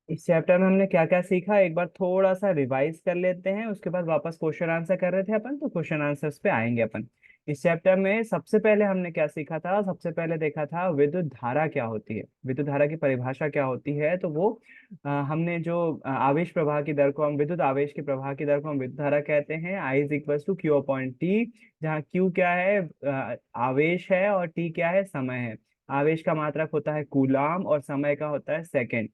इस चैप्टर में हमने क्या क्या सीखा, एक बार थोड़ा सा रिवाइज कर लेते हैं, उसके बाद वापस क्वेश्चन आंसर कर रहे थे अपन, तो क्वेश्चन आंसर्स पे आएंगे अपन। इस चैप्टर में सबसे पहले हमने क्या सीखा था, सबसे पहले देखा था विद्युत धारा क्या होती है, विद्युत धारा की परिभाषा क्या होती है। तो वो हमने जो आवेश प्रवाह की दर को हम विद्युत आवेश के प्रवाह की दर को हम विद्युत धारा कहते हैं। I is equal to Q upon T, जहाँ क्यू क्या है, आवेश है, और टी क्या है, समय है। आवेश का मात्रक होता है कूलाम और समय का होता है सेकेंड,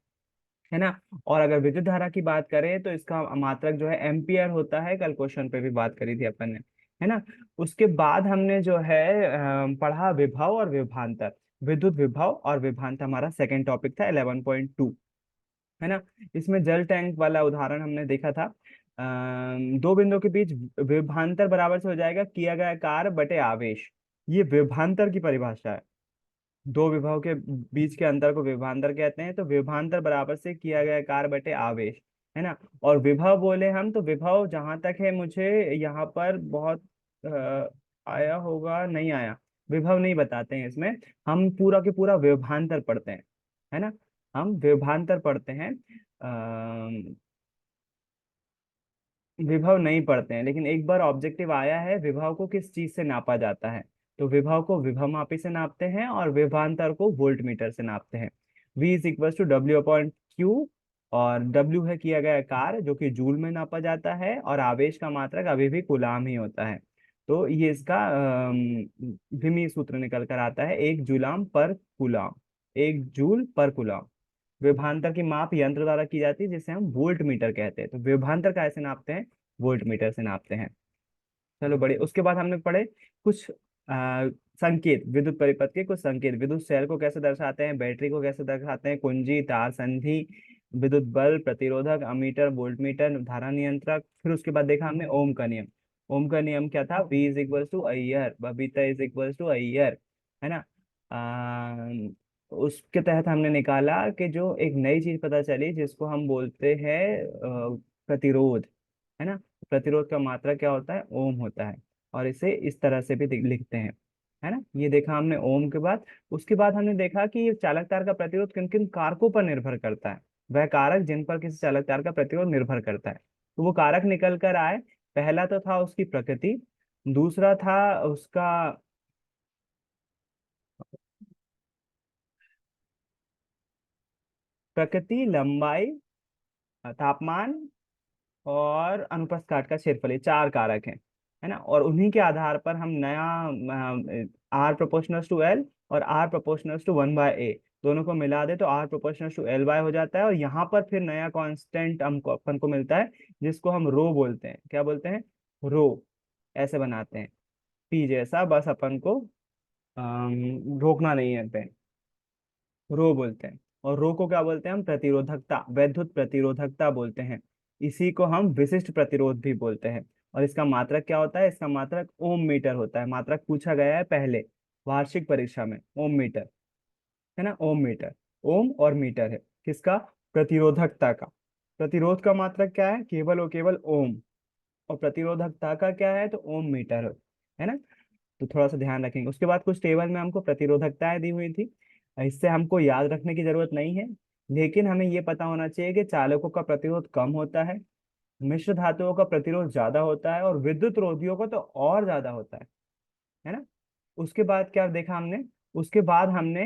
है ना। और अगर विद्युत धारा की बात करें तो इसका मात्रक जो है एम्पियर होता है, कल क्वेश्चन पे भी बात करी थी अपन ने, है ना। उसके बाद हमने जो है पढ़ा विभव और विभवांतर। विद्युत विभव और विभवांतर हमारा सेकंड टॉपिक था 11.2, है ना। इसमें जल टैंक वाला उदाहरण हमने देखा था। दो बिंदुओं के बीच विभवांतर बराबर से हो जाएगा किया गया कार्य बटे आवेश। ये विभवांतर की परिभाषा है। दो विभव के बीच के अंतर को विभवांतर कहते हैं। तो विभवांतर बराबर से किया गया कार्य बटे आवेश, है ना। और विभव बोले हम, तो विभव जहां तक है मुझे यहाँ पर बहुत आया होगा, नहीं आया, विभव नहीं बताते हैं इसमें। हम पूरा के पूरा विभवांतर पढ़ते हैं, है ना। हम विभवांतर पढ़ते हैं, विभव नहीं पढ़ते हैं। लेकिन एक बार ऑब्जेक्टिव आया है, विभव को किस चीज से नापा जाता है, तो विभव को विभवमापी से नापते हैं और विभवांतर को वोल्ट मीटर से नापते हैं। V is equal to W upon Q, और W है किया गया कार्य जो कि जूल में नापा जाता है, और आवेश का मात्रक अभी भी कूलाम ही होता है। तो ये इसका विमी सूत्र निकल कर आता है, 1 जूलाम पर कूलाम, 1 जूल पर कूलाम। विभवांतर की माप यंत्र द्वारा की जाती है जिसे हम वोल्ट मीटर कहते हैं। तो विभवांतर कैसे नापते हैं, वोल्ट मीटर से नापते हैं। चलो बड़े, उसके बाद हमने पढ़े कुछ संकेत, विद्युत परिपथ के कुछ संकेत, विद्युत शेल को कैसे दर्शाते हैं, बैटरी को कैसे दर्शाते हैं, कुंजी, तार संधि, विद्युत बल, प्रतिरोधक, अमीटर, वोल्ट मीटर, धारा नियंत्रक। फिर उसके बाद देखा हमने ओम का नियम। ओम का नियम क्या था, V is equal to IR, बबीता इज इक्वल टू अय्यर, है ना। उसके तहत हमने निकाला कि जो एक नई चीज पता चली जिसको हम बोलते हैं प्रतिरोध, है ना। प्रतिरोध का मात्रा क्या होता है, ओम होता है। और इसे इस तरह से भी लिखते हैं, है ना। ये देखा हमने ओम के बाद। उसके बाद हमने देखा कि ये चालक तार का प्रतिरोध किन किन कारकों पर निर्भर करता है, वह कारक जिन पर किसी चालक तार का प्रतिरोध निर्भर करता है। तो वो कारक निकल कर आए। पहला तो था उसकी प्रकृति, दूसरा था उसका प्रकृति, लंबाई, तापमान और अनुप्रस्थ काट का क्षेत्रफल, ये चार कारक हैं, है ना। और उन्हीं के आधार पर हम नया आर प्रोपोर्शनल टू एल और आर प्रोपोर्शनल टू 1/a दोनों को मिला दे तो R proportional to L by हो जाता है। और यहाँ पर फिर नया कांस्टेंट हमको अपन को मिलता है जिसको हम रो बोलते हैं। क्या बोलते हैं, रो। ऐसे बनाते हैं पी जैसा, बस अपन को रोकना नहीं है पे, रो बोलते हैं। और रो को क्या बोलते हैं हम, प्रतिरोधकता, वैद्युत प्रतिरोधकता बोलते हैं। इसी को हम विशिष्ट प्रतिरोध भी बोलते हैं। और इसका मात्रक क्या होता है, इसका मात्रक ओम मीटर होता है। मात्रक पूछा गया है पहले वार्षिक परीक्षा में, ओम मीटर, है ना। ओम मीटर, ओम और मीटर है किसका, प्रतिरोधकता का। प्रतिरोध का मात्रक क्या है, केवल और केवल ओम। और प्रतिरोधकता का क्या है, तो ओम मीटर है ना। तो थोड़ा सा ध्यान रखेंगे। उसके बाद कुछ टेबल में हमको प्रतिरोधकताएं दी हुई थी, इससे हमको याद रखने की जरूरत नहीं है। लेकिन हमें ये पता होना चाहिए कि चालकों का प्रतिरोध कम होता है, मिश्र धातुओं का प्रतिरोध ज्यादा होता है, और विद्युत रोधियों का तो और ज्यादा होता है ना। उसके बाद क्या देखा हमने, उसके बाद हमने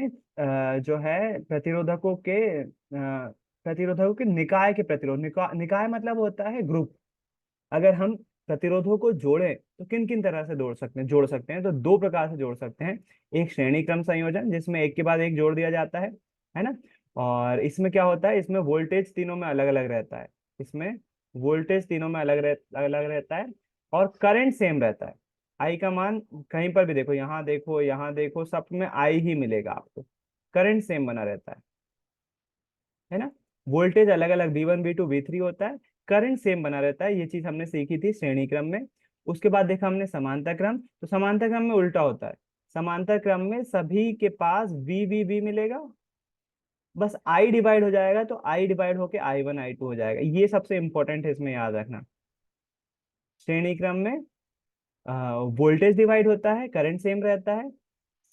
जो है प्रतिरोधकों के निकाय के प्रतिरोध, निकाय मतलब होता है ग्रुप। अगर हम प्रतिरोधों को जोड़ें तो किन किन तरह से जोड़ सकते हैं, तो दो प्रकार से जोड़ सकते हैं। एक श्रेणी क्रम संयोजन जिसमें एक के बाद एक जोड़ दिया जाता है ना। और इसमें क्या होता है, इसमें वोल्टेज तीनों में अलग अलग रहता है, इसमें वोल्टेज तीनों में अलग रहता है, और करंट सेम रहता है। आई का मान कहीं पर भी देखो, यहाँ देखो, सब में आई ही मिलेगा आपको। करंट सेम बना रहता है ना। वोल्टेज अलग अलग V1 V2 V3 होता है, करंट सेम बना रहता है। ये चीज हमने सीखी थी श्रेणी क्रम में। उसके बाद देखा हमने समांतर क्रम, तो समांतर क्रम में उल्टा होता है। समांतर क्रम में सभी के पास V मिलेगा, बस I डिवाइड हो जाएगा, तो I डिवाइड होके I1 I2 हो जाएगा। ये सबसे इंपॉर्टेंट है, इसमें याद रखना। श्रेणी क्रम में वोल्टेज डिवाइड होता है, करंट सेम रहता है।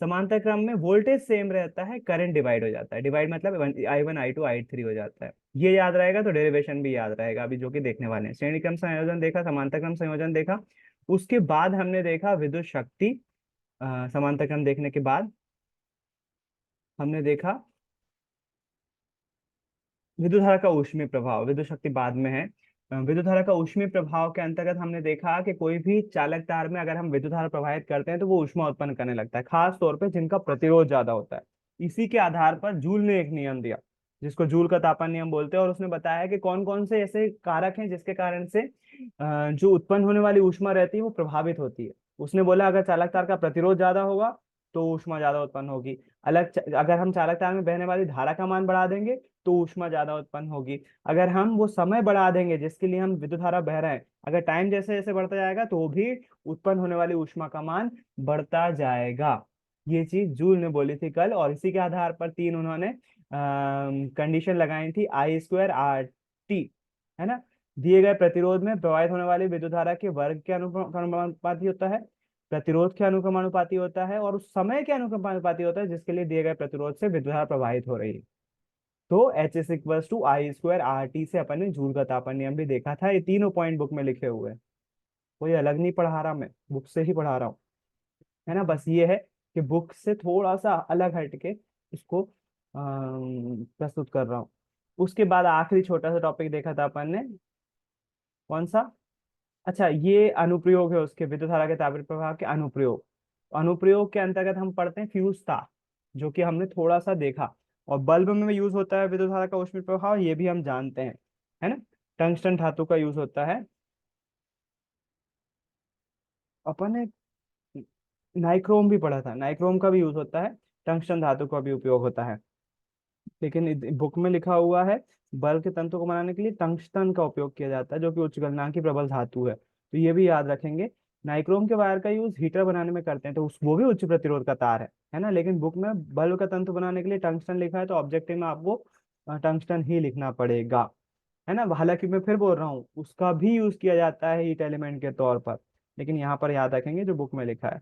समांतर क्रम में वोल्टेज सेम रहता है, करंट डिवाइड हो जाता है। डिवाइड मतलब I1 I2 I3 हो जाता है। ये याद रहेगा तो डेरिवेशन भी याद रहेगा, अभी जो कि देखने वाले हैं। श्रेणी क्रम संयोजन देखा, समांतर क्रम संयोजन देखा। उसके बाद हमने देखा विद्युत शक्ति। समांतर क्रम देखने के बाद हमने देखा विद्युत धारा का ऊष्मीय प्रभाव। विद्युत शक्ति बाद में है। विद्युत धारा का ऊष्मीय प्रभाव के अंतर्गत हमने देखा कि कोई भी चालक तार में अगर हम विद्युत धारा प्रवाहित करते हैं तो वो ऊष्मा उत्पन्न करने लगता है, खास तौर पे जिनका प्रतिरोध ज्यादा होता है। इसी के आधार पर जूल ने एक नियम दिया, जिसको जूल का तापन नियम बोलते हैं, और उसने बताया कि कौन कौन से ऐसे कारक हैं जिसके कारण से जो उत्पन्न होने वाली ऊष्मा रहती है वो प्रभावित होती है। उसने बोला अगर चालक तार का प्रतिरोध ज्यादा होगा तो ऊष्मा ज्यादा उत्पन्न होगी। अगर हम चालक तार में बहने वाली धारा का मान बढ़ा देंगे तो ऊष्मा ज्यादा उत्पन्न होगी। अगर हम वो समय बढ़ा देंगे जिसके लिए हम विद्युत धारा बह रहे हैं, अगर टाइम जैसे जैसे बढ़ता जाएगा तो भी उत्पन्न होने वाली ऊष्मा का मान बढ़ता जाएगा। ये चीज जूल ने बोली थी कल, और इसी के आधार पर तीन उन्होंने कंडीशन लगाई थी, I2 RT, है ना। दिए गए प्रतिरोध में प्रवाहित होने वाली विद्युत धारा के वर्ग के अनुपाती होता है, प्रतिरोध के अनुक्रमानुपाती होता है, और उस समय के अनुक्रमानुपाती होता है जिसके लिए दिए गए प्रतिरोध से विद्युत धारा प्रवाहित हो रही है। तो H=I2 RT से अपन ने जूल का तापन नियम भी देखा था। ये तीनों पॉइंट बुक में लिखे हुए हैं, कोई अलग नहीं पढ़ा रहा, मैं बुक से ही पढ़ा रहा हूँ, है ना। बस ये है कि बुक से थोड़ा सा अलग हटके इसको प्रस्तुत कर रहा हूँ। उसके बाद आखिरी छोटा सा टॉपिक देखा था अपन ने, कौन सा? अच्छा, ये अनुप्रयोग है उसके, विद्युत धारा के तापीय प्रभाव के अनुप्रयोग। अनुप्रयोग के अंतर्गत हम पढ़ते हैं फ्यूज तार, जो कि हमने थोड़ा सा देखा। और बल्ब में यूज होता है विद्युत धारा का ऊष्मीय प्रभाव, ये भी हम जानते हैं, है ना। टंगस्टन धातु का यूज होता है। अपन ने नाइक्रोम भी पढ़ा था, नाइक्रोम का भी यूज होता है, टंगस्टन धातु का भी उपयोग होता है। लेकिन बुक में लिखा हुआ है बल्ब के तंतु को बनाने के लिए टंगस्टन का उपयोग किया जाता है, जो कि उच्च गलनांक की प्रबल धातु है, तो ये भी याद रखेंगे। नाइक्रोम के वायर का यूज हीटर बनाने में करते हैं, तो वो भी उच्च प्रतिरोध का तार है ना। लेकिन बुक में बल्ब का तंतु बनाने के लिए टंगस्टन लिखा है, तो ऑब्जेक्टिव में आपको टंगस्टन ही लिखना पड़ेगा, है ना। हालांकि मैं फिर बोल रहा हूँ उसका भी यूज किया जाता है हीट एलिमेंट के तौर पर, लेकिन यहाँ पर याद रखेंगे जो बुक में लिखा है।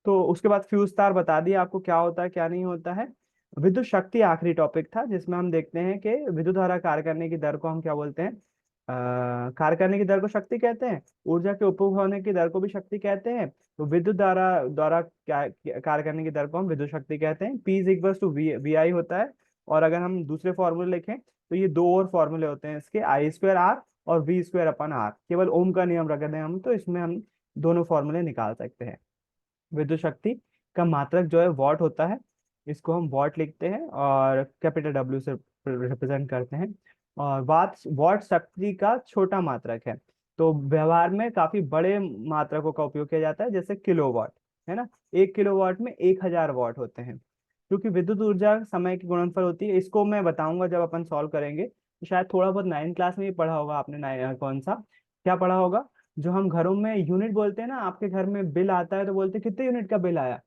तो उसके बाद फ्यूज तार बता दिया आपको क्या होता है क्या नहीं होता है। विद्युत शक्ति आखिरी टॉपिक था, जिसमें हम देखते हैं कि विद्युत धारा कार्य करने की दर को हम क्या बोलते हैं? कार्य करने की दर को शक्ति कहते हैं, ऊर्जा के उपभोग होने की दर को भी शक्ति कहते हैं। तो विद्युत धारा द्वारा क्या कार्य करने की दर को हम विद्युत शक्ति कहते हैं। P=VI होता है। और अगर हम दूसरे फॉर्मूले लिखें तो ये दो और फॉर्मूले होते हैं इसके, I2R और V²/R। केवल ओम का नियम रख दें हम तो इसमें हम दोनों फॉर्मूले निकाल सकते हैं। विद्युत शक्ति का मात्रक जो है वॉट होता है, इसको हम वॉट लिखते हैं और कैपिटल W से रिप्रेजेंट करते हैं। और वाट वॉट शक्ति का छोटा मात्रक है। तो व्यवहार में काफी बड़े मात्रकों का उपयोग किया जाता है, जैसे किलोवाट, है ना। 1 किलोवाट में 1000 वाट होते हैं। क्योंकि विद्युत ऊर्जा समय की गुणनफल होती है, इसको मैं बताऊंगा जब अपन सॉल्व करेंगे। तो शायद थोड़ा बहुत 9 क्लास में ही पढ़ा होगा आपने, कौन सा, क्या पढ़ा होगा? जो हम घरों में यूनिट बोलते हैं ना, आपके घर में बिल आता है तो बोलते हैं कितने यूनिट का बिल आया।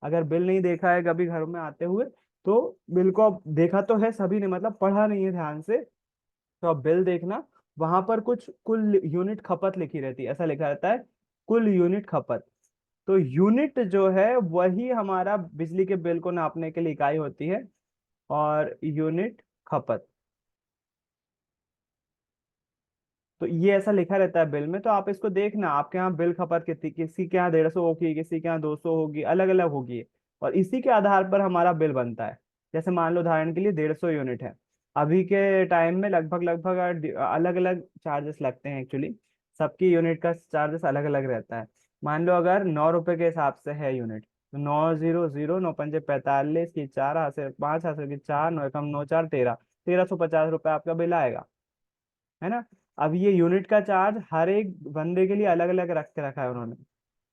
अगर बिल नहीं देखा है कभी घरों में आते हुए तो बिल को अब देखा तो है सभी ने, मतलब पढ़ा नहीं है ध्यान से, तो अब बिल देखना, वहां पर कुछ कुल यूनिट खपत लिखी रहती है, ऐसा लिखा रहता है कुल यूनिट खपत। तो यूनिट जो है वही हमारा बिजली के बिल को नापने के लिए इकाई होती है, और यूनिट खपत। तो ये ऐसा लिखा रहता है बिल में, तो आप इसको देखना आपके यहाँ बिल खपत कितनी, किसी के यहाँ 150 होगी, किसी के यहाँ 200 होगी, अलग अलग होगी। और इसी के आधार पर हमारा बिल बनता है। जैसे मान लो उदाहरण के लिए 150 यूनिट है, अभी के टाइम में लगभग लगभग अलग अलग चार्जेस लगते हैं एक्चुअली, सबकी यूनिट का चार्जेस अलग अलग रहता है। मान लो अगर 9 रुपए के हिसाब से है यूनिट, तो 900, 9 पंजे 45 की 4 हाथ से 5 हाथ से 4, 9 एकम 9 4 13, 1350 रुपये आपका बिल आएगा, है ना। अब ये यूनिट का चार्ज हर एक बंदे के लिए अलग अलग रख के रखा है उन्होंने।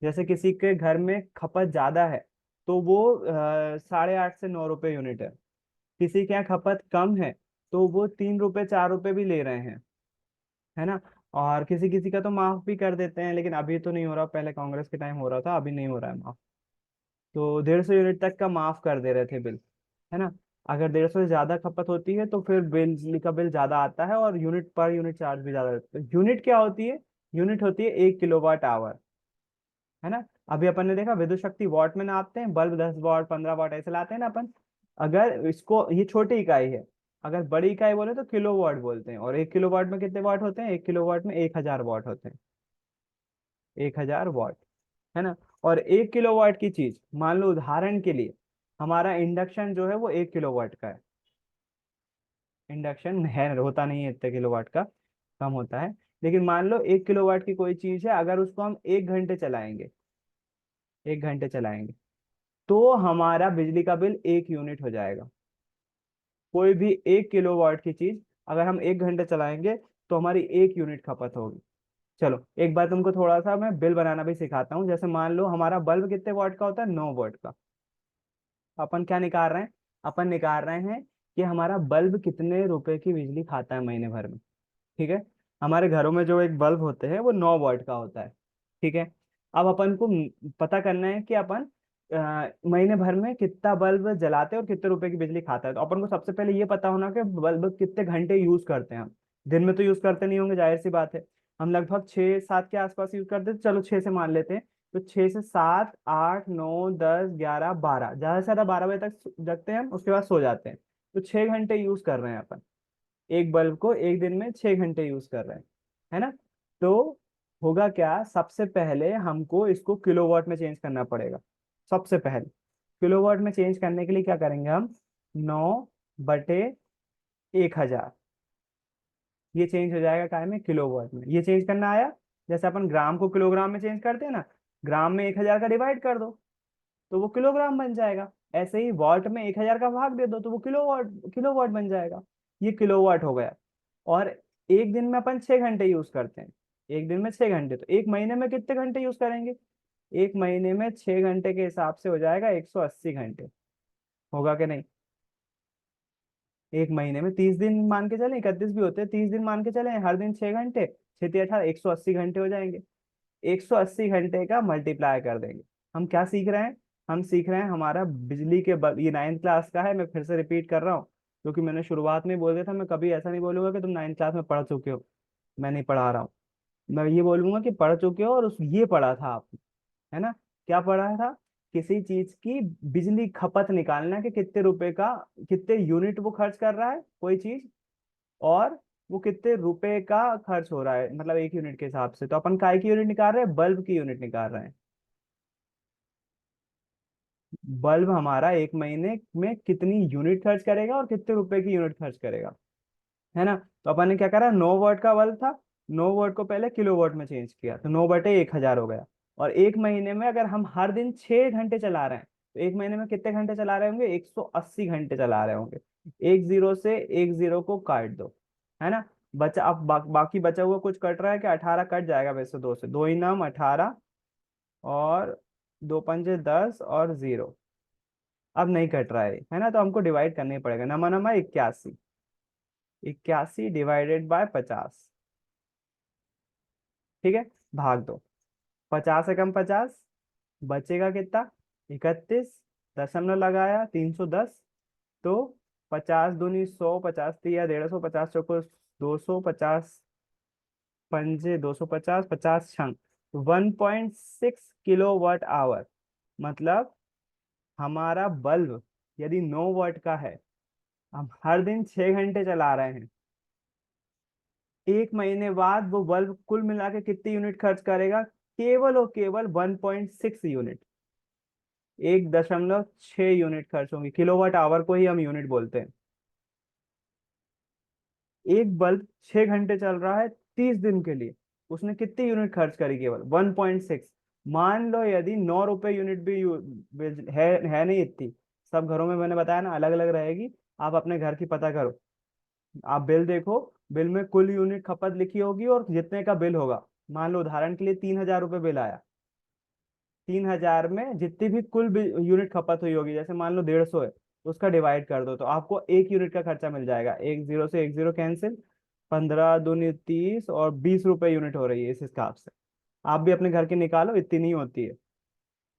जैसे किसी के घर में खपत ज्यादा है तो वो 8.5 से 9 रुपए यूनिट है। किसी के यहाँ खपत कम है तो वो 3 रुपए 4 रुपए भी ले रहे हैं, है ना। और किसी किसी का तो माफ भी कर देते हैं, लेकिन अभी तो नहीं हो रहा, पहले कांग्रेस के टाइम हो रहा था, अभी नहीं हो रहा है माफ। तो 150 यूनिट तक का माफ कर दे रहे थे बिल, है ना। अगर 150 से ज्यादा खपत होती है तो फिर बिजली का बिल ज्यादा आता है, और यूनिट पर यूनिट चार्ज भी ज्यादा रहता है। यूनिट क्या होती है? यूनिट होती है 1 किलोवाट आवर, है ना। अभी अपन ने देखा विद्युत शक्ति वॉट में नापते हैं, बल्ब 10 वॉट 15 वॉट ऐसे लाते हैं ना अपन। अगर इसको, ये छोटी इकाई है, अगर बड़ी इकाई बोले तो किलो वॉट बोलते हैं। और 1 किलो वॉट में कितने वॉट होते हैं? 1 किलो वॉट में 1000 वॉट होते हैं। 1000 वॉट, है ना। और 1 किलोवाट की चीज, मान लो उदाहरण के लिए हमारा इंडक्शन जो है वो 1 किलोवाट का है। इंडक्शन है, होता नहीं है इतने किलोवाट का, कम होता है। लेकिन मान लो 1 किलोवाट की कोई चीज है, अगर उसको हम 1 घंटे चलाएंगे, 1 घंटे चलाएंगे, तो हमारा बिजली का बिल 1 यूनिट हो जाएगा। कोई भी 1 किलोवाट की चीज अगर हम 1 घंटे चलाएंगे तो हमारी 1 यूनिट खपत होगी। चलो एक बार तुमको थोड़ा सा मैं बिल बनाना भी सिखाता हूँ। जैसे मान लो हमारा बल्ब कितने वॉट का होता है? 9 वॉट का। अपन क्या निकाल रहे हैं? अपन निकाल रहे हैं कि हमारा बल्ब कितने रुपए की बिजली खाता है महीने भर में। ठीक है। हमारे घरों में जो एक बल्ब होते हैं वो 9 वॉट का होता है। ठीक है। अब अपन को पता करना है कि अपन महीने भर में कितना बल्ब जलाते हैं और कितने रुपए की बिजली खाता है। तो अपन को सबसे पहले ये पता होना कि बल्ब कितने घंटे यूज करते हैं हम। दिन में तो यूज करते नहीं होंगे, जाहिर सी बात है। हम लगभग 6 7 के आसपास यूज करते हैं, तो चलो 6 से मान लेते हैं। तो 6 से 7 8 9 10 11 12, ज्यादा से ज्यादा 12 बजे तक जगते हैं हम, उसके बाद सो जाते हैं। तो 6 घंटे यूज कर रहे हैं अपन। एक बल्ब को एक दिन में 6 घंटे यूज कर रहे हैं, है ना। तो होगा क्या, सबसे पहले हमको इसको किलोवाट में चेंज करना पड़ेगा। सबसे पहले किलोवाट में चेंज करने के लिए क्या करेंगे हम? 9/1000, ये चेंज हो जाएगा काय में? किलोवाट में। ये चेंज करना आया? जैसे अपन ग्राम को किलोग्राम में चेंज करते हैं ना, ग्राम में 1000 का डिवाइड कर दो तो वो किलोग्राम बन जाएगा। ऐसे ही वॉट में 1000 का भाग दे दो तो वो किलोवाट, किलोवाट बन जाएगा। ये किलोवाट हो गया। और एक दिन में अपन 6 घंटे यूज करते हैं। एक दिन में 6 घंटे, तो एक महीने में कितने घंटे यूज करेंगे? एक महीने में 6 घंटे के हिसाब से हो जाएगा 180 घंटे। होगा कि नहीं? एक महीने में 30 दिन मान के चले, 31 भी होते हैं, 30 दिन मान के चले, हर दिन 6 घंटे, 6 × 18 180 घंटे हो जाएंगे। 180 घंटे का मल्टीप्लाई कर देंगे। हम क्या सीख रहे हैं? हम सीख रहे हैं हमारा बिजली के ये 9th क्लास का है, मैं फिर से रिपीट कर रहा हूँ क्योंकि मैंने शुरुआत में बोल दिया था। मैं कभी ऐसा नहीं बोलूंगा कि तुम 9th क्लास में पढ़ चुके हो, मैं नहीं पढ़ा रहा हूँ। मैं ये बोलूंगा कि पढ़ चुके हो और उस ये पढ़ा था आपने, है ना। क्या पढ़ा था? किसी चीज की बिजली खपत निकालना है कि कितने रुपए का, कितने यूनिट वो खर्च कर रहा है कोई चीज, और वो कितने रुपए का खर्च हो रहा है, मतलब 1 यूनिट के हिसाब से। तो अपन काय की यूनिट निकाल रहे हैं? बल्ब की यूनिट निकाल रहे हैं। बल्ब हमारा एक महीने में कितनी यूनिट खर्च करेगा और कितने रुपए की यूनिट खर्च करेगा, है ना। तो अपन ने क्या करा? 9 वॉट का बल्ब था, 9 वॉट को पहले किलोवाट में चेंज किया, तो 9/1000 हो गया। और एक महीने में अगर हम हर दिन 6 घंटे चला रहे हैं, तो एक महीने में कितने घंटे चला रहे होंगे? 180 घंटे चला रहे होंगे। एक जीरो से एक जीरो को काट दो, है ना। बचा अब बाकी बचा हुआ कुछ कट रहा है कि 18 कट जाएगा वैसे, दो से दो ही नाम 18, और 2×5 = 10 और जीरो। अब नहीं कट रहा है ना, तो हमको डिवाइड करना ही पड़ेगा। नमा नमा 81, 81 डिवाइडेड बाय 50। ठीक है, भाग दो। 50 से कम 50, बचेगा कितना? 31, दशमलव लगाया 310। तो 50 दूनी 100, 50 तिया 150, 50 चौको 200, 50 पंजे 250, 50 छंग 1.6 किलोवाट आवर। मतलब हमारा बल्ब यदि 9 वॉट का है, हम हर दिन 6 घंटे चला रहे हैं, एक महीने बाद वो बल्ब कुल मिला के कितनी यूनिट खर्च करेगा? केवल और केवल 1.6 यूनिट, 1.6 यूनिट खर्च होंगी। किलोवाट आवर को ही हम यूनिट बोलते हैं। एक बल्ब 6 घंटे चल रहा है 30 दिन के लिए, उसने कितनी यूनिट खर्च करी? केवल 1.6। मान लो यदि 9 रुपए यूनिट भी है नहीं इतनी, सब घरों में मैंने बताया ना अलग अलग रहेगी। आप अपने घर की पता करो, आप बिल देखो, बिल में कुल यूनिट खपत लिखी होगी और जितने का बिल होगा। मान लो उदाहरण के लिए 3000 रुपये बिल आया, 3000 में जितनी भी कुल यूनिट खपत हुई होगी, जैसे मान लो 150 है, तो उसका डिवाइड कर दो तो आपको 1 यूनिट का खर्चा मिल जाएगा। एक जीरो से एक जीरो कैंसिल, 15 दूनी 30 और 20 रुपए यूनिट हो रही है इस हिसाब से। आप भी अपने घर की निकालो, इतनी नहीं होती है।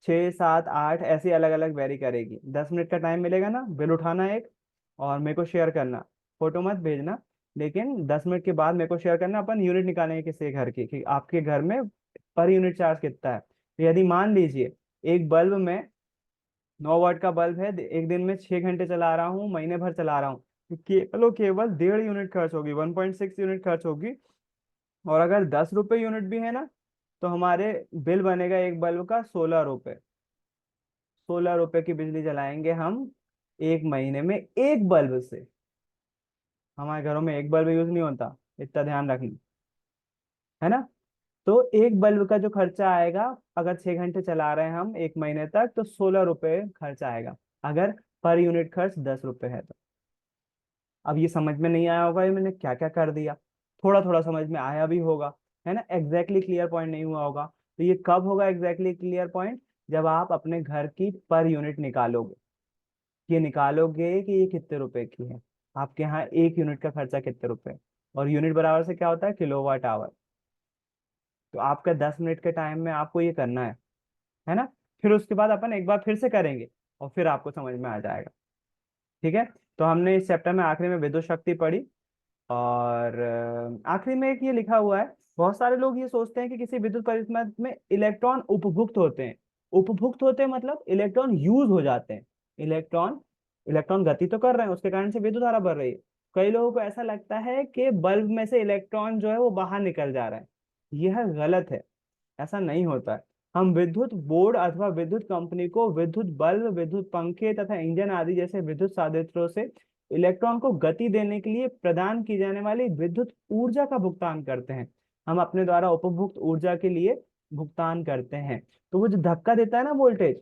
6 7 8 ऐसी अलग अलग वेरी करेगी। 10 मिनट का टाइम मिलेगा ना, बिल उठाना एक, और मेरे को शेयर करना। फोटो मत भेजना, लेकिन 10 मिनट के बाद मेरे को शेयर करना। अपन यूनिट निकालेंगे किसी घर की कि आपके घर में पर यूनिट चार्ज कितना है। तो यदि मान लीजिए एक बल्ब में 9 वाट का बल्ब है, एक दिन में 6 घंटे चला रहा हूँ, महीने भर चला रहा हूँ, तो केवल और केवल 1.5 यूनिट खर्च होगी, 1.6 यूनिट खर्च होगी। और अगर 10 रुपये यूनिट भी है ना, तो हमारे बिल बनेगा एक बल्ब का 16 रुपये। 16 रुपये की बिजली जलाएंगे हम एक महीने में एक बल्ब से। हमारे घरों में एक बल्ब यूज नहीं होता, इतना ध्यान रखना, है ना। तो एक बल्ब का जो खर्चा आएगा, अगर 6 घंटे चला रहे हैं हम एक महीने तक, तो 16 रुपये खर्चा आएगा, अगर पर यूनिट खर्च 10 रुपये है तो। अब ये समझ में नहीं आया होगा ये मैंने क्या क्या कर दिया, थोड़ा थोड़ा समझ में आया भी होगा, है ना। एग्जैक्टली क्लियर पॉइंट नहीं हुआ होगा, तो ये कब होगा एग्जैक्टली क्लियर पॉइंट? जब आप अपने घर की पर यूनिट निकालोगे, ये निकालोगे कि ये कितने रुपए की है, आपके यहाँ एक यूनिट का खर्चा कितने रुपए, और यूनिट बराबर से क्या होता है, किलोवाट आवर। तो आपका 10 मिनट के टाइम में आपको ये करना है ना। फिर उसके बाद अपन एक बार फिर से करेंगे, और फिर आपको समझ में आ जाएगा। ठीक है। तो हमने इस चैप्टर में आखिरी में विद्युत शक्ति पढ़ी, और आखिरी में एक ये लिखा हुआ है, बहुत सारे लोग ये सोचते हैं कि किसी विद्युत परिपथ में इलेक्ट्रॉन उपभुक्त होते हैं। उपभुक्त होते हैं मतलब इलेक्ट्रॉन यूज हो जाते हैं। इलेक्ट्रॉन इलेक्ट्रॉन गति तो कर रहे हैं, उसके कारण से विद्युत धारा बढ़ रही है। कई लोगों को ऐसा लगता है कि बल्ब में से इलेक्ट्रॉन जो है वो बाहर निकल जा रहा है। यह गलत है, ऐसा नहीं होता है। हम विद्युत बोर्ड अथवा विद्युत कंपनी को विद्युत बल्ब, विद्युत पंखे तथा इंजन आदि जैसे विद्युत साधित्रों से इलेक्ट्रॉन को गति देने के लिए प्रदान की जाने वाली विद्युत ऊर्जा का भुगतान करते हैं। हम अपने द्वारा उपभोक्त ऊर्जा के लिए भुगतान करते हैं। तो वो जो धक्का देता है ना वोल्टेज,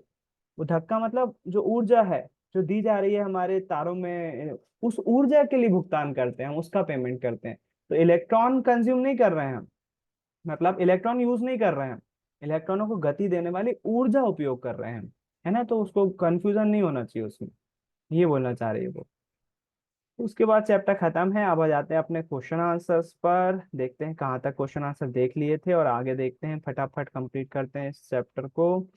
वो धक्का मतलब जो ऊर्जा है जो दी जा रही है हमारे तारों में, उस ऊर्जा के लिए भुगतान करते हैं, हम उसका पेमेंट करते हैं। तो इलेक्ट्रॉन कंज्यूम नहीं कर रहे हैं हम, मतलब इलेक्ट्रॉन यूज नहीं कर रहे हैं, इलेक्ट्रॉनों को गति देने वाली ऊर्जा उपयोग कर रहे हैं, है ना। तो उसको कंफ्यूजन नहीं होना चाहिए उसमें, ये बोलना चाह रही है वो। उसके बाद चैप्टर खत्म है, अब आ जाते हैं अपने क्वेश्चन आंसर्स पर, देखते हैं कहाँ तक क्वेश्चन आंसर देख लिए थे, और आगे देखते हैं, फटाफट कंप्लीट करते हैं इस चैप्टर को।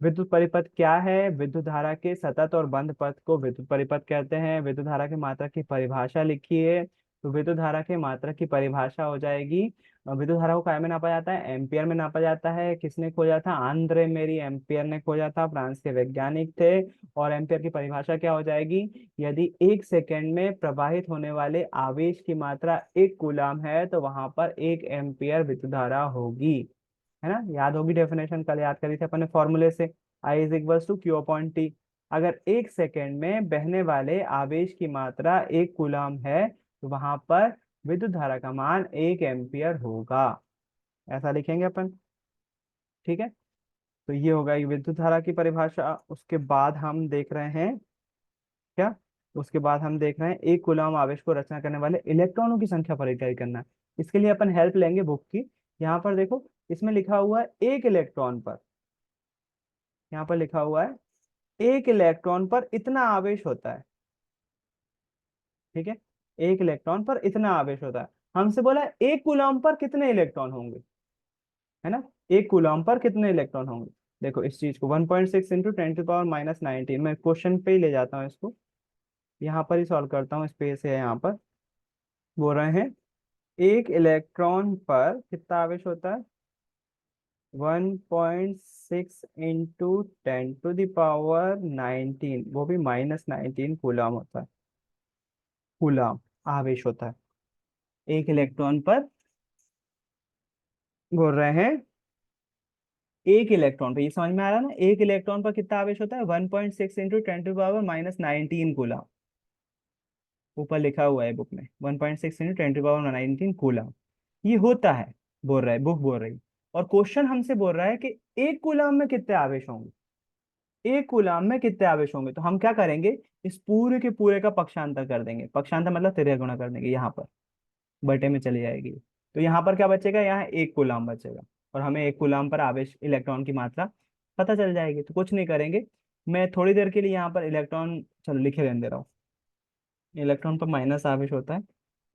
विद्युत परिपथ क्या है? विद्युत धारा के सतत और बंद पथ को विद्युत परिपथ कहते हैं। विद्युत धारा की मात्रा की परिभाषा लिखिए। तो विद्युत धारा की मात्रा की परिभाषा हो जाएगी, विद्युत धारा को काय में नापा जाता है? एम्पियर में नापा जाता है। किसने खोजा था? आंद्रे मेरी एम्पियर ने खोजा था, फ्रांस के वैज्ञानिक थे। और एम्पियर की परिभाषा क्या हो जाएगी? यदि 1 सेकेंड में प्रवाहित होने वाले आवेश की मात्रा 1 कूलाम है, तो वहां पर 1 एम्पियर विद्युत धारा होगी, है ना। याद होगी डेफिनेशन, कल याद करी थी अपन ने फॉर्मूले से, I is equals to Q upon T. अगर 1 सेकेंड में बहने वाले आवेश की मात्रा 1 कूलाम है, तो वहां पर विद्युत धारा का मान 1 एम्पियर होगा, ऐसा लिखेंगे अपन। ठीक है। तो ये होगा ये विद्युत धारा की परिभाषा। उसके बाद हम देख रहे हैं क्या, उसके बाद हम देख रहे हैं 1 कूलाम आवेश को रचना करने वाले इलेक्ट्रॉनों की संख्या परिचय करना है। इसके लिए अपन हेल्प लेंगे बुक की। यहाँ पर देखो, इसमें लिखा हुआ है एक इलेक्ट्रॉन पर, यहाँ पर लिखा हुआ है एक इलेक्ट्रॉन पर इतना आवेश होता है। ठीक है, एक इलेक्ट्रॉन पर इतना आवेश होता है। हमसे बोला है 1 कूलाम पर कितने इलेक्ट्रॉन होंगे, है ना। 1 कूलाम पर कितने इलेक्ट्रॉन होंगे? देखो इस चीज को 1.6 इंटू 10⁻⁹ मैं क्वेश्चन पे ही ले जाता हूँ इसको, यहाँ पर ही सॉल्व करता हूँ, स्पेस है यहाँ पर। बोल रहे हैं एक इलेक्ट्रॉन पर कितना आवेश होता है? 1.6 इंटू 10⁻⁹, वो भी -19 कूलाम होता है। कूलाम आवेश होता है एक इलेक्ट्रॉन पर। बोल रहे हैं एक इलेक्ट्रॉन पर, ये समझ में आ रहा है ना, एक इलेक्ट्रॉन पर कितना आवेश होता है? 1.6 इंटू 10⁻⁻19 कूलाम। ऊपर लिखा हुआ है बुक में 1.6 इंटू 10⁻19 कूलाम ये होता है, बोल रहा है बुक, बोल रही। और क्वेश्चन हमसे बोल रहा है कि 1 कूलाम में कितने आवेश होंगे, 1 कूलाम में कितने आवेश होंगे। तो हम क्या करेंगे, इस पूरे के पूरे का पक्षांतर कर देंगे, पक्षांतर मतलब तिर्यक गुणा कर देंगे, यहाँ पर बटे में चली जाएगी। तो यहाँ पर क्या बचेगा, यहाँ 1 कूलाम बचेगा, और हमें 1 कूलाम पर आवेश इलेक्ट्रॉन की मात्रा पता चल जाएगी। तो कुछ नहीं करेंगे, मैं थोड़ी देर के लिए यहाँ पर इलेक्ट्रॉन, चलो लिखे रहने दे रहा हूँ, इलेक्ट्रॉन पर माइनस आवेश होता है,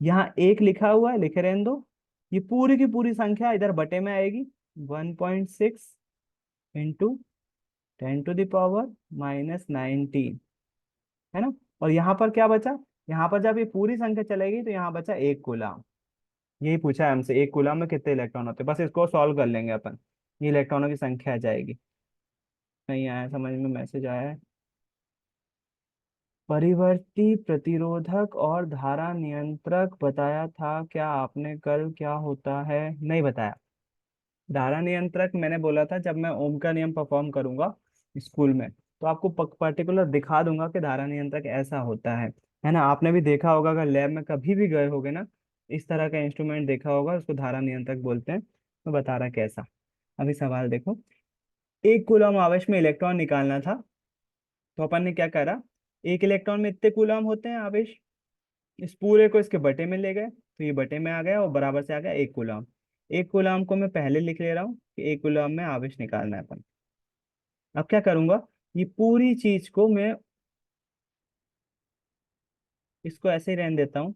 यहाँ एक लिखा हुआ है, लिखे रहने दो। ये पूरी की पूरी संख्या इधर बटे में आएगी, 1.6 इंटू 10⁻⁻19, है ना। और यहाँ पर क्या बचा, यहाँ पर जब ये पूरी संख्या चलेगी तो यहाँ बचा 1 कूलाम। यही पूछा है हमसे, 1 कूलाम में कितने इलेक्ट्रॉन होते हैं, बस इसको सॉल्व कर लेंगे अपन। ये इलेक्ट्रॉनों की संख्या आ जाएगी। नहीं आया समझ में, मैसेज आया है। परिवर्ती प्रतिरोधक और धारा नियंत्रक बताया था क्या आपने कल, क्या होता है? नहीं बताया। धारा नियंत्रक मैंने बोला था जब मैं ओम का नियम परफॉर्म करूंगा स्कूल में, तो आपको पर्टिकुलर दिखा दूंगा कि धारा नियंत्रक ऐसा होता है ना। आपने भी देखा होगा, अगर लैब में कभी भी गए होगे ना, इस तरह का इंस्ट्रूमेंट देखा होगा, उसको धारा नियंत्रक बोलते हैं। तो बता रहा कैसा। अभी सवाल देखो। एक कूलम आवेश में इलेक्ट्रॉन निकालना था, तो अपन ने क्या करा, एक इलेक्ट्रॉन में इतने कूलम होते हैं आवेश, इस पूरे को इसके बटे में ले गए, तो ये बटे में आ गया और बराबर से आ गया एक कूलम। एक कूलम को मैं पहले लिख ले रहा हूँ कि एक कूलम में आवेश निकालना है अपन। अब क्या करूंगा, ये पूरी चीज को मैं इसको ऐसे ही रहने देता हूँ,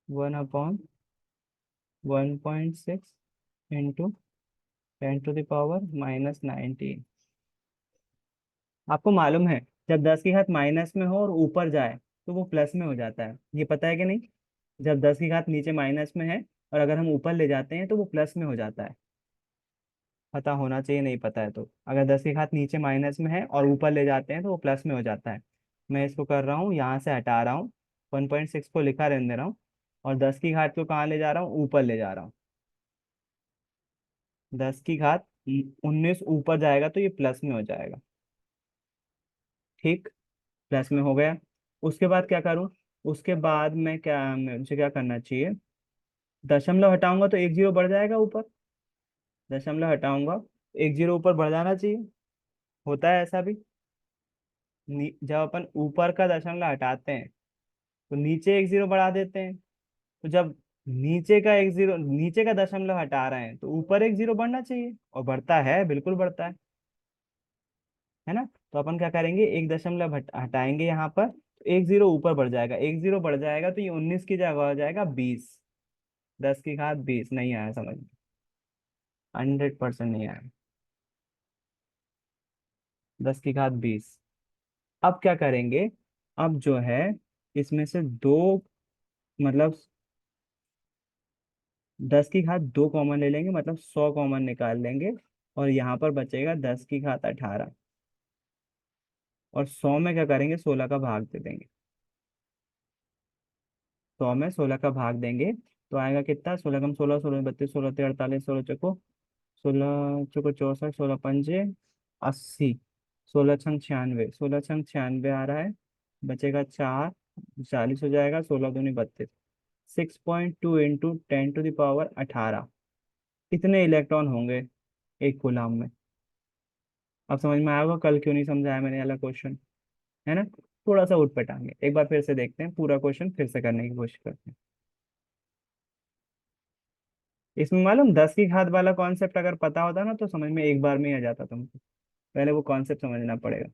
1/1.6 इंटू 10⁻⁻⁹। आपको मालूम है, जब 10 की घात माइनस में हो और ऊपर जाए तो वो प्लस में हो जाता है, ये पता है कि नहीं? जब 10 की घात नीचे माइनस में है और अगर हम ऊपर ले जाते हैं तो वो प्लस में हो जाता है। पता होना चाहिए, नहीं पता है तो। अगर 10 की घात नीचे माइनस में है और ऊपर ले जाते हैं तो वो प्लस में हो जाता है। मैं इसको कर रहा हूँ, यहाँ से हटा रहा हूँ, 1.6 को लिखा रहने दे रहा हूँ, और 10 की घात को कहाँ ले जा रहा हूँ, ऊपर ले जा रहा हूँ। 10 की घात 19 ऊपर जाएगा तो ये प्लस में हो जाएगा। ठीक, प्लस में हो गया। उसके बाद क्या करूँ, उसके बाद मैं क्या, मुझे क्या करना चाहिए, दशमलव हटाऊंगा तो एक जीरो बढ़ जाएगा ऊपर। दशमलव हटाऊंगा, एक जीरो ऊपर बढ़ जाना चाहिए। होता है ऐसा भी। जब अपन ऊपर का दशमलव हटाते हैं तो नीचे एक जीरो बढ़ा देते हैं। तो जब नीचे का एक जीरो, नीचे का दशमलव हटा रहे हैं तो ऊपर एक जीरो बढ़ना चाहिए, और बढ़ता है, बिल्कुल बढ़ता है ना। तो अपन क्या करेंगे, एक दशमलव हटाएंगे यहाँ पर, तो एक जीरो ऊपर बढ़ जाएगा, एक जीरो बढ़ जाएगा तो ये 19 की जगह हो जाएगा 20। 10 की घात 20। नहीं आया समझ में? 100% नहीं आया। 10 की घात 20। अब क्या करेंगे, अब जो है इसमें से दो, मतलब 10 की घात 2 कॉमन ले लेंगे, मतलब 100 कॉमन निकाल लेंगे, और यहाँ पर बचेगा 10 की घात 18। और 100 में क्या करेंगे, 16 का भाग दे देंगे। 100 में 16 का भाग देंगे तो आएगा कितना, 16 कम 16, 16 32, 16 3 48, 16 चौको 16 पंजे 80, 16 छंग 96, 16 छंग 96 आ रहा है। बचेगा 4, 40 हो जाएगा, 16 दूनी 32। 6.2 इंटू 10⁻18। कितने इलेक्ट्रॉन होंगे एक कूलाम में? अब समझ में आया होगा कल क्यों नहीं समझाया मैंने वाला क्वेश्चन, है ना। थोड़ा सा उठ पटांगे, एक बार फिर से देखते हैं, पूरा क्वेश्चन फिर से करने की कोशिश करते हैं। इसमें मालूम 10 की घात वाला कॉन्सेप्ट अगर पता होता ना तो समझ में एक बार में ही आ जाता तुमको। पहले वो कॉन्सेप्ट समझना पड़ेगा।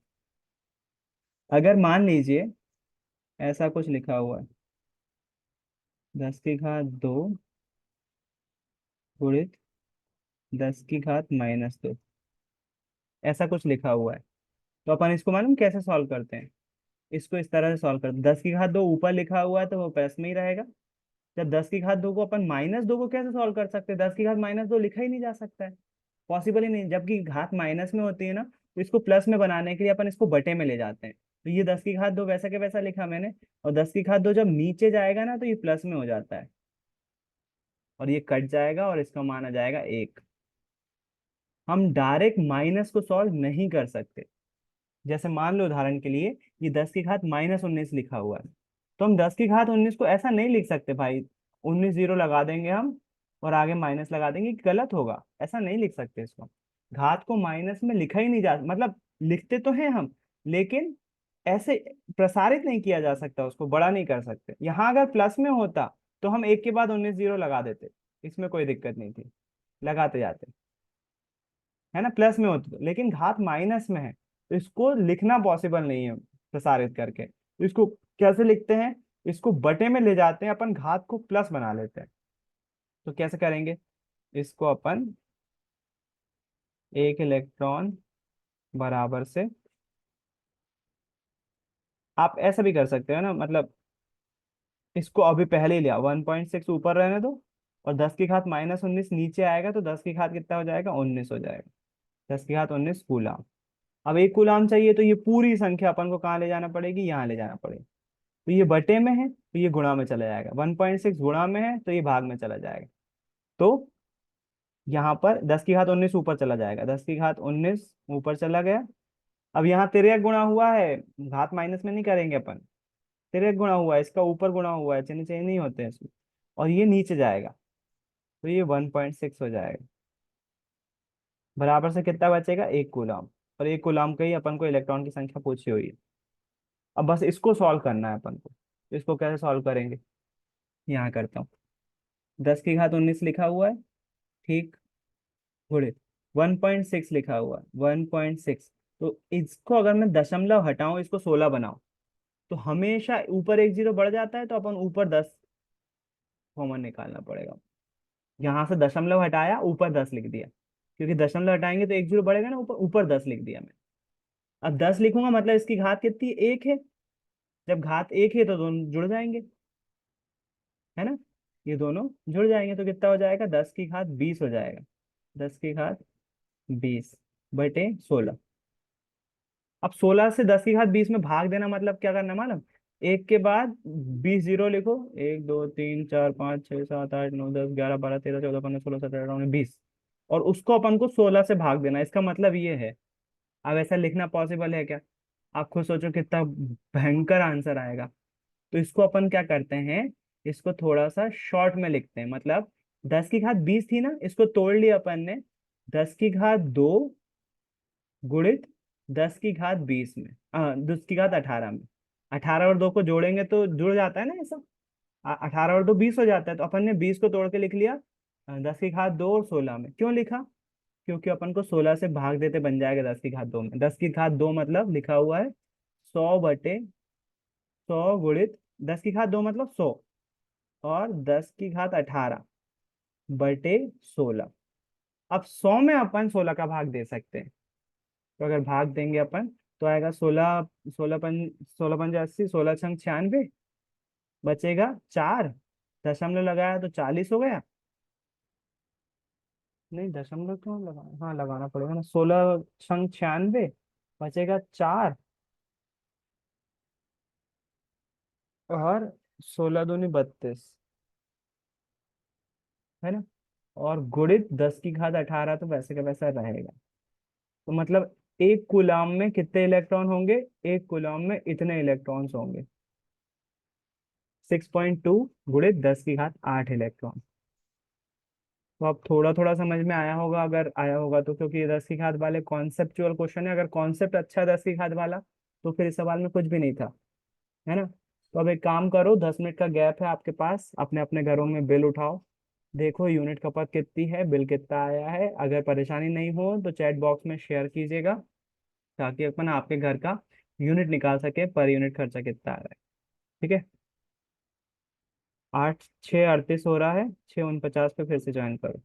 अगर मान लीजिए ऐसा कुछ लिखा हुआ है, 10 की घात 2 गुणित 10 की घात -2, ऐसा कुछ लिखा हुआ है, तो अपन इसको मालूम कैसे सॉल्व करते हैं। इसको इस तरह से सॉल्व करते हैं, 10 की घात 2 ऊपर लिखा हुआ है तो वो प्लस में ही रहेगा। जब 10 की घात 2 को अपन -2 को कैसे सॉल्व कर सकते हैं, 10 की घात -2 लिखा ही नहीं जा सकता है, पॉसिबल ही नहीं। जबकि घात माइनस में होती है ना, तो इसको प्लस में बनाने के लिए अपन इसको बटे में ले जाते हैं। तो ये 10 की घात 2 वैसा के वैसा लिखा मैंने, और 10 की घात 2 जब नीचे जाएगा ना तो ये प्लस में हो जाता है, और ये कट जाएगा और इसका मान आ जाएगा 1। हम डायरेक्ट माइनस को सॉल्व नहीं कर सकते। जैसे मान लो उदाहरण के लिए, ये 10 की घात -19 लिखा हुआ है, तो हम 10 की घात 19 को ऐसा नहीं लिख सकते भाई, 19 जीरो लगा देंगे हम और आगे माइनस लगा देंगे, गलत होगा, ऐसा नहीं लिख सकते इसको। घात को माइनस में लिखा ही नहीं जा, मतलब लिखते तो हैं हम, लेकिन ऐसे प्रसारित नहीं किया जा सकता, उसको बड़ा नहीं कर सकते। यहाँ अगर प्लस में होता तो हम एक के बाद 19 जीरो लगा देते, इसमें कोई दिक्कत नहीं थी, लगाते जाते, है ना। प्लस में होती तो, लेकिन घात माइनस में है तो इसको लिखना पॉसिबल नहीं है प्रसारित करके, तो इसको कैसे लिखते हैं, इसको बटे में ले जाते हैं अपन, घात को प्लस बना लेते हैं। तो कैसे करेंगे, इसको अपन एक इलेक्ट्रॉन बराबर से, आप ऐसा भी कर सकते हो ना, मतलब इसको अभी पहले ही लिया, 1.6 ऊपर रहने दो, और 10 की घात -19 नीचे आएगा तो 10 की घात कितना हो जाएगा, 19 हो जाएगा। 10 की घात 19 कूलाम। अब 1 कूलाम चाहिए तो ये पूरी संख्या अपन को कहाँ ले जाना पड़ेगी, यहाँ ले जाना पड़ेगा। तो ये बटे में है तो ये गुणा में चला जाएगा, 1.6 गुणा में है तो ये भाग में चला जाएगा। तो यहाँ पर 10 की घात 19 ऊपर चला जाएगा, 10 की घात 19 ऊपर चला गया। अब यहाँ तिर्यक गुणा हुआ है, घात माइनस में नहीं करेंगे अपन, तिर्यक गुणा हुआ है, इसका ऊपर गुणा हुआ है, चिन्ह चेंज नहीं होते हैं इसमें। और ये नीचे जाएगा तो ये 1.6 हो जाएगा। बराबर से कितना बचेगा, 1 कूलाम। और 1 कूलाम का ही अपन को इलेक्ट्रॉन की संख्या पूछी हुई है। अब बस इसको सॉल्व करना है अपन को। तो इसको कैसे सॉल्व करेंगे, यहाँ करता हूँ। 10 की घात 19 लिखा हुआ है, ठीक, गुणित 1.6 लिखा हुआ है, 1.6। तो इसको अगर मैं दशमलव हटाऊं, इसको 16 बनाऊं, तो हमेशा ऊपर एक जीरो बढ़ जाता है, तो अपन ऊपर 10 कॉमन निकालना पड़ेगा। यहाँ से दशमलव हटाया, ऊपर 10 लिख दिया, क्योंकि दशमलव हटाएंगे तो एक जीरो बढ़ेगा ना, ऊपर ऊपर 10 लिख दिया मैं। अब 10 लिखूंगा मतलब इसकी घात कितनी, 1 है। जब घात 1 है तो दोनों जुड़ जाएंगे, है ना, ये दोनों जुड़ जाएंगे तो कितना हो जाएगा, 10 की घात 20 हो जाएगा। 10 की घात 20 बटे 16। अब 16 से 10 की घात 20 में भाग देना मतलब क्या करना मालूम, एक के बाद 20 जीरो लिखो, 1 2 3 4 5 6 7 8 9 10 11 12 13 14 15 16 17 18 19 20। और उसको अपन को 16 से भाग देना, इसका मतलब ये है। अब ऐसा लिखना पॉसिबल है क्या, आप खुद सोचो कितना भयंकर आंसर आएगा। तो इसको अपन क्या करते हैं, इसको थोड़ा सा शॉर्ट में लिखते हैं। मतलब 10 की घात 20 थी ना, इसको तोड़ लिया अपन ने, 10 की घात 2 गुणित 10 की घात 20 में, 10 की घात 18 में। 18 और 2 को जोड़ेंगे तो जुड़ जाता है ना ऐसा, 18 और 2 20 हो जाता है। तो अपन ने 20 को तोड़ के लिख लिया 10 की घात 2 और 16 में। क्यों लिखा, क्योंकि अपन को 16 से भाग देते बन जाएगा 10 की घात 2 में। 10 की घात 2 मतलब लिखा हुआ है 100 गुणित 10 की घात 2 मतलब 100, और 10 की घात 18 बटे 16। अब 100 में अपन 16 का भाग दे सकते हैं। तो अगर भाग देंगे अपन तो आएगा 16, 16 पंजे 80, 16 छंग 96, बचेगा 4। दशमलव लगाया तो 40 हो गया। नहीं दशमलव क्यों लगा, हाँ लगाना पड़ेगा ना, 16 छंग 96, बचेगा 4। और 16 दूनी 32, है ना। और गुणित 10 की घात 18 तो वैसे का वैसा रहेगा। तो मतलब 1 कूलाम में कितने इलेक्ट्रॉन होंगे, 1 कूलाम में इतने इलेक्ट्रॉन्स होंगे, 6.2 गुणित 10 की घात 8 इलेक्ट्रॉन। तो अब थोड़ा थोड़ा समझ में आया होगा, अगर आया होगा तो, क्योंकि ये 10 की घात वाले कॉन्सेप्चुअल क्वेश्चन है। अगर कॉन्सेप्ट अच्छा है 10 की घात वाला, तो फिर इस सवाल में कुछ भी नहीं था, है ना। तो अब एक काम करो, 10 मिनट का गैप है आपके पास, अपने अपने घरों में बिल उठाओ, देखो यूनिट खपत कितनी है, बिल कितना आया है। अगर परेशानी नहीं हो तो चैट बॉक्स में शेयर कीजिएगा, ताकि अपन आपके घर का यूनिट निकाल सके, पर यूनिट खर्चा कितना आ रहा है। ठीक है, 8 6 38 हो रहा है, 6 49 पे फिर से ज्वाइन करो।